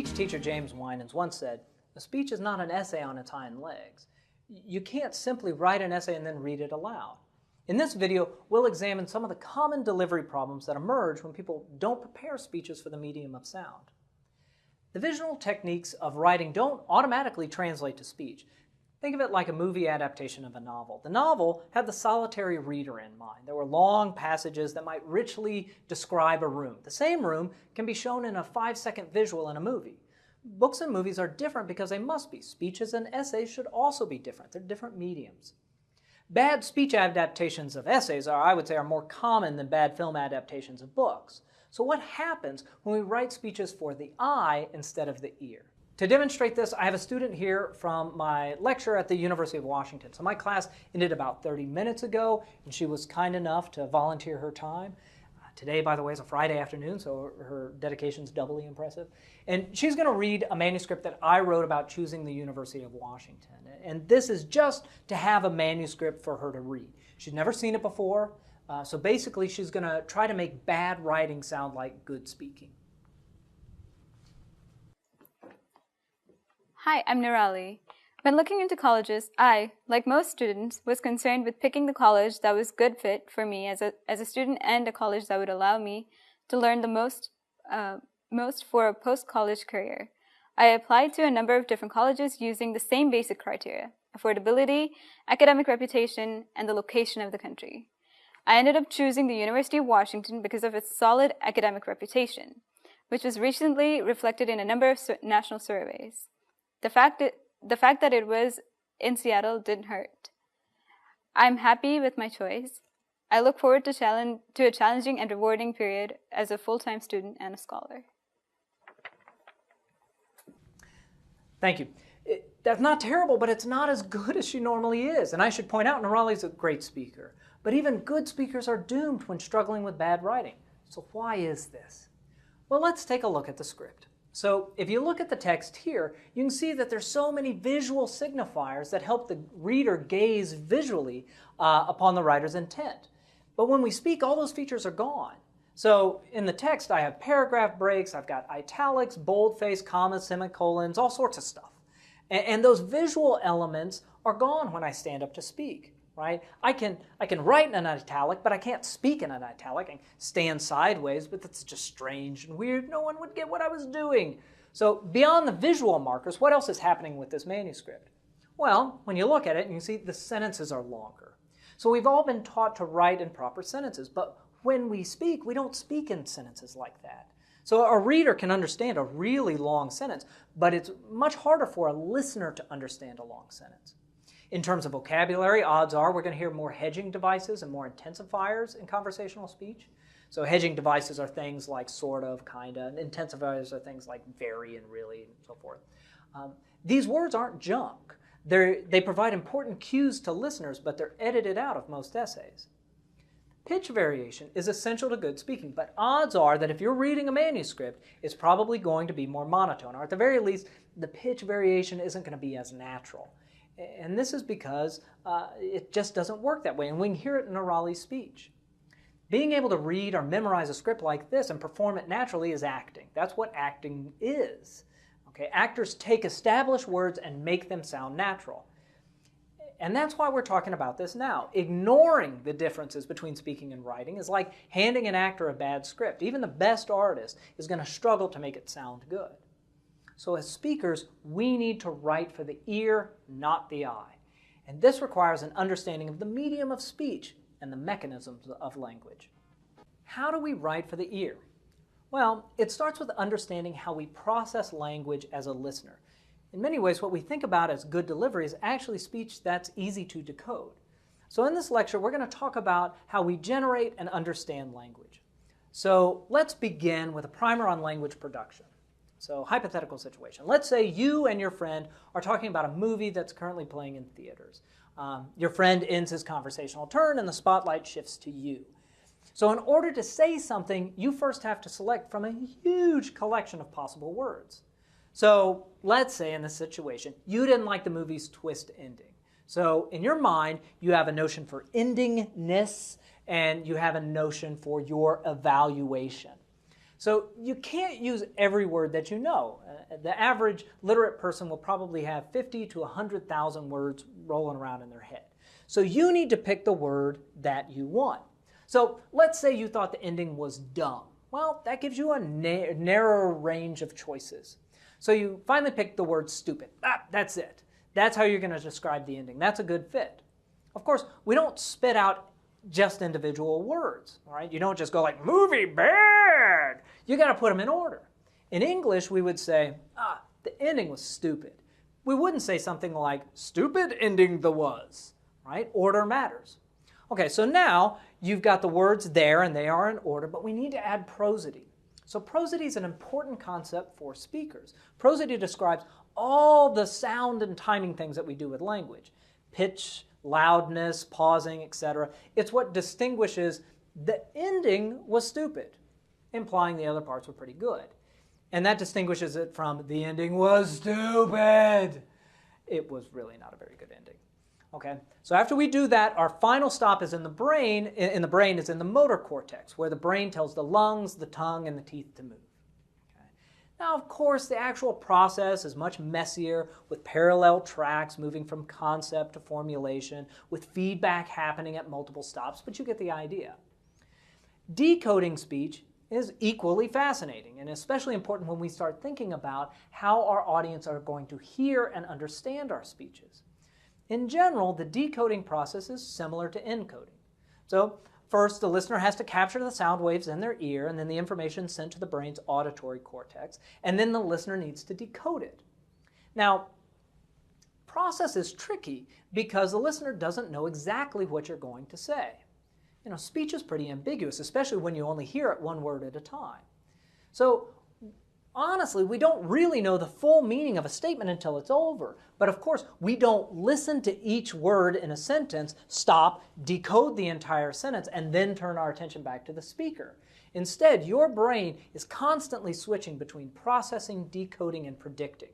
speech teacher James Winans once said, "A speech is not an essay on its hind legs." You can't simply write an essay and then read it aloud. In this video, we'll examine some of the common delivery problems that emerge when people don't prepare speeches for the medium of sound. The visual techniques of writing don't automatically translate to speech. Think of it like a movie adaptation of a novel. The novel had the solitary reader in mind. There were long passages that might richly describe a room. The same room can be shown in a 5-second visual in a movie. Books and movies are different because they must be. Speeches and essays should also be different. They're different mediums. Bad speech adaptations of essays I would say, are more common than bad film adaptations of books. So what happens when we write speeches for the eye instead of the ear? To demonstrate this, I have a student here from my lecture at the University of Washington. So my class ended about 30 minutes ago, and she was kind enough to volunteer her time. Today, by the way, is a Friday afternoon, so her dedication is doubly impressive. And she's going to read a manuscript that I wrote about choosing the University of Washington. And this is just to have a manuscript for her to read. She's never seen it before, so basically she's going to try to make bad writing sound like good speaking. Hi, I'm Nirali. When looking into colleges, I, like most students, was concerned with picking the college that was good fit for me as a student and a college that would allow me to learn the most for a post-college career. I applied to a number of different colleges using the same basic criteria: affordability, academic reputation, and the location of the country. I ended up choosing the University of Washington because of its solid academic reputation, which was recently reflected in a number of national surveys. The fact that it was in Seattle didn't hurt. I'm happy with my choice. I look forward to a challenging and rewarding period as a full-time student and a scholar. Thank you. That's not terrible, but it's not as good as she normally is. And I should point out, Nirali's a great speaker. But even good speakers are doomed when struggling with bad writing. So why is this? Well, let's take a look at the script. So if you look at the text here, you can see that there's so many visual signifiers that help the reader gaze visually upon the writer's intent. But when we speak, all those features are gone. So in the text, I have paragraph breaks, I've got italics, boldface, commas, semicolons, all sorts of stuff. And those visual elements are gone when I stand up to speak. Right? I can write in an italic, but I can't speak in an italic. I can stand sideways, but that's just strange and weird. No one would get what I was doing. So beyond the visual markers, what else is happening with this manuscript? Well, when you look at it, you can see the sentences are longer. So we've all been taught to write in proper sentences, but when we speak, we don't speak in sentences like that. So a reader can understand a really long sentence, but it's much harder for a listener to understand a long sentence. In terms of vocabulary, odds are we're going to hear more hedging devices and more intensifiers in conversational speech. So hedging devices are things like sort of, kind of, and intensifiers are things like very and really and so forth. These words aren't junk. They provide important cues to listeners, but they're edited out of most essays. Pitch variation is essential to good speaking, but odds are that if you're reading a manuscript, it's probably going to be more monotone, or at the very least, the pitch variation isn't going to be as natural. And this is because it just doesn't work that way, and we can hear it in Nirali's speech. Being able to read or memorize a script like this and perform it naturally is acting. That's what acting is. Okay? Actors take established words and make them sound natural. And that's why we're talking about this now. Ignoring the differences between speaking and writing is like handing an actor a bad script. Even the best artist is going to struggle to make it sound good. So as speakers, we need to write for the ear, not the eye. And this requires an understanding of the medium of speech and the mechanisms of language. How do we write for the ear? Well, it starts with understanding how we process language as a listener. In many ways, what we think about as good delivery is actually speech that's easy to decode. So in this lecture, we're going to talk about how we generate and understand language. So let's begin with a primer on language production. So, hypothetical situation. Let's say you and your friend are talking about a movie that's currently playing in theaters. Your friend ends his conversational turn and the spotlight shifts to you. So in order to say something, you first have to select from a huge collection of possible words. So let's say in this situation, you didn't like the movie's twist ending. So in your mind, you have a notion for endingness and you have a notion for your evaluation. So you can't use every word that you know. The average literate person will probably have 50 to 100,000 words rolling around in their head. So you need to pick the word that you want. So let's say you thought the ending was dumb. Well, that gives you a narrower range of choices. So you finally pick the word stupid. That's it. That's how you're going to describe the ending. That's a good fit. Of course, we don't spit out just individual words, right? You don't just go like, movie bad. You got to put them in order. In English, we would say, the ending was stupid. We wouldn't say something like, stupid ending the was, right? Order matters. Okay, so now you've got the words there and they are in order, but we need to add prosody. So prosody is an important concept for speakers. Prosody describes all the sound and timing things that we do with language. Pitch, loudness, pausing, etc. It's what distinguishes the ending was stupid, implying the other parts were pretty good. And that distinguishes it from the ending was stupid. It was really not a very good ending. Okay, so after we do that, our final stop is in the brain. In the brain is in the motor cortex, where the brain tells the lungs, the tongue, and the teeth to move. Okay. Now, of course, the actual process is much messier, with parallel tracks moving from concept to formulation, with feedback happening at multiple stops, but you get the idea. Decoding speech is equally fascinating, and especially important when we start thinking about how our audience are going to hear and understand our speeches. In general, the decoding process is similar to encoding. So first, the listener has to capture the sound waves in their ear, and then the information is sent to the brain's auditory cortex, and then the listener needs to decode it. Now, process is tricky because the listener doesn't know exactly what you're going to say. You know, speech is pretty ambiguous, especially when you only hear it one word at a time. So honestly, we don't really know the full meaning of a statement until it's over. But of course, we don't listen to each word in a sentence, stop, decode the entire sentence, and then turn our attention back to the speaker. Instead, your brain is constantly switching between processing, decoding, and predicting.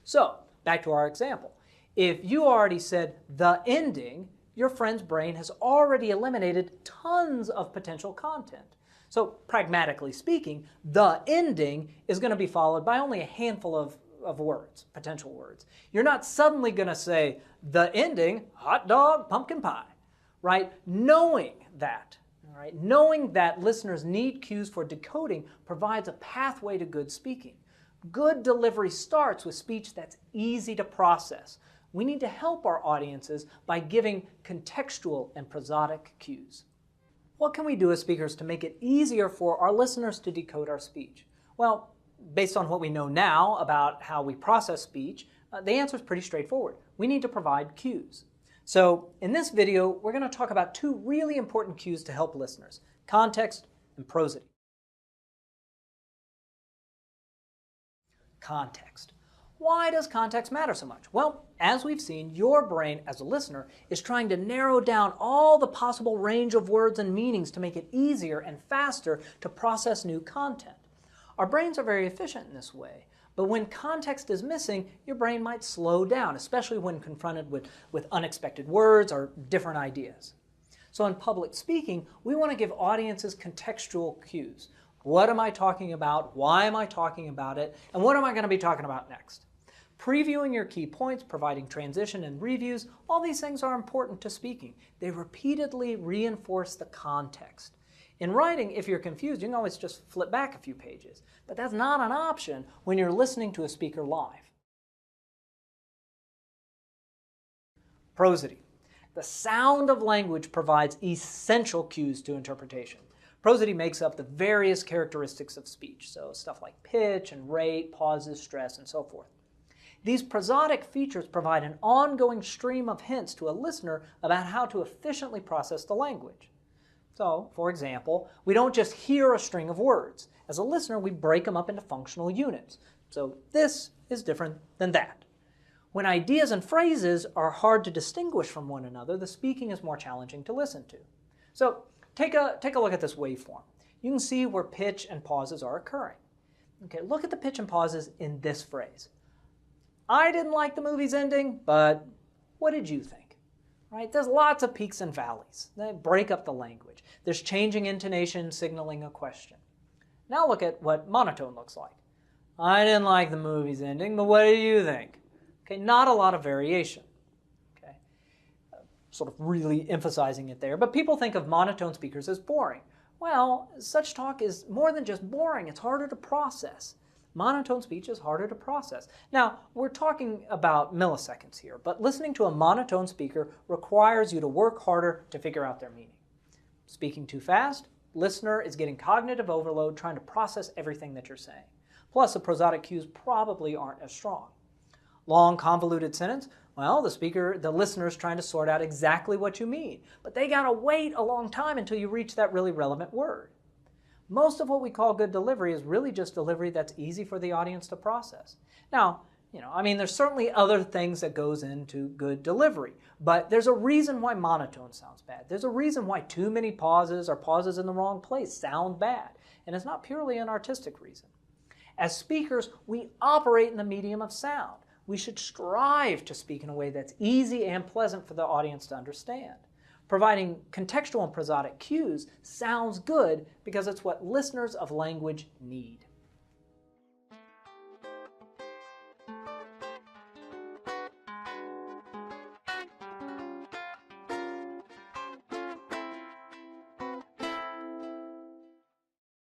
So, back to our example. If you already said the ending, your friend's brain has already eliminated tons of potential content. So pragmatically speaking, the ending is going to be followed by only a handful of words, potential words. You're not suddenly going to say the ending, hot dog, pumpkin pie, right? Knowing that listeners need cues for decoding provides a pathway to good speaking. Good delivery starts with speech that's easy to process. We need to help our audiences by giving contextual and prosodic cues. What can we do as speakers to make it easier for our listeners to decode our speech? Well, based on what we know now about how we process speech, the answer is pretty straightforward. We need to provide cues. So in this video, we're going to talk about two really important cues to help listeners: context and prosody. Context. Why does context matter so much? Well, as we've seen, your brain as a listener is trying to narrow down all the possible range of words and meanings to make it easier and faster to process new content. Our brains are very efficient in this way, but when context is missing, your brain might slow down, especially when confronted with unexpected words or different ideas. So in public speaking, we want to give audiences contextual cues. What am I talking about? Why am I talking about it? And what am I going to be talking about next? Previewing your key points, providing transition and reviews, all these things are important to speaking. They repeatedly reinforce the context. In writing, if you're confused, you can always just flip back a few pages. But that's not an option when you're listening to a speaker live. Prosody. The sound of language provides essential cues to interpretation. Prosody makes up the various characteristics of speech, so stuff like pitch and rate, pauses, stress, and so forth. These prosodic features provide an ongoing stream of hints to a listener about how to efficiently process the language. So, for example, we don't just hear a string of words. As a listener, we break them up into functional units. So this is different than that. When ideas and phrases are hard to distinguish from one another, the speaking is more challenging to listen to. So take a look at this waveform. You can see where pitch and pauses are occurring. Okay, look at the pitch and pauses in this phrase. I didn't like the movie's ending, but what did you think? Right? There's lots of peaks and valleys. They break up the language. There's changing intonation signaling a question. Now look at what monotone looks like. I didn't like the movie's ending, but what do you think? Okay, not a lot of variation. Okay, sort of really emphasizing it there. But people think of monotone speakers as boring. Well, such talk is more than just boring. It's harder to process. Monotone speech is harder to process. Now, we're talking about milliseconds here, but listening to a monotone speaker requires you to work harder to figure out their meaning. Speaking too fast, listener is getting cognitive overload trying to process everything that you're saying. Plus, the prosodic cues probably aren't as strong. Long, convoluted sentence, well, the listener is trying to sort out exactly what you mean, but they gotta wait a long time until you reach that really relevant word. Most of what we call good delivery is really just delivery that's easy for the audience to process. Now, there's certainly other things that goes into good delivery, but there's a reason why monotone sounds bad. There's a reason why too many pauses or pauses in the wrong place sound bad, and it's not purely an artistic reason. As speakers, we operate in the medium of sound. We should strive to speak in a way that's easy and pleasant for the audience to understand. Providing contextual and prosodic cues sounds good because it's what listeners of language need.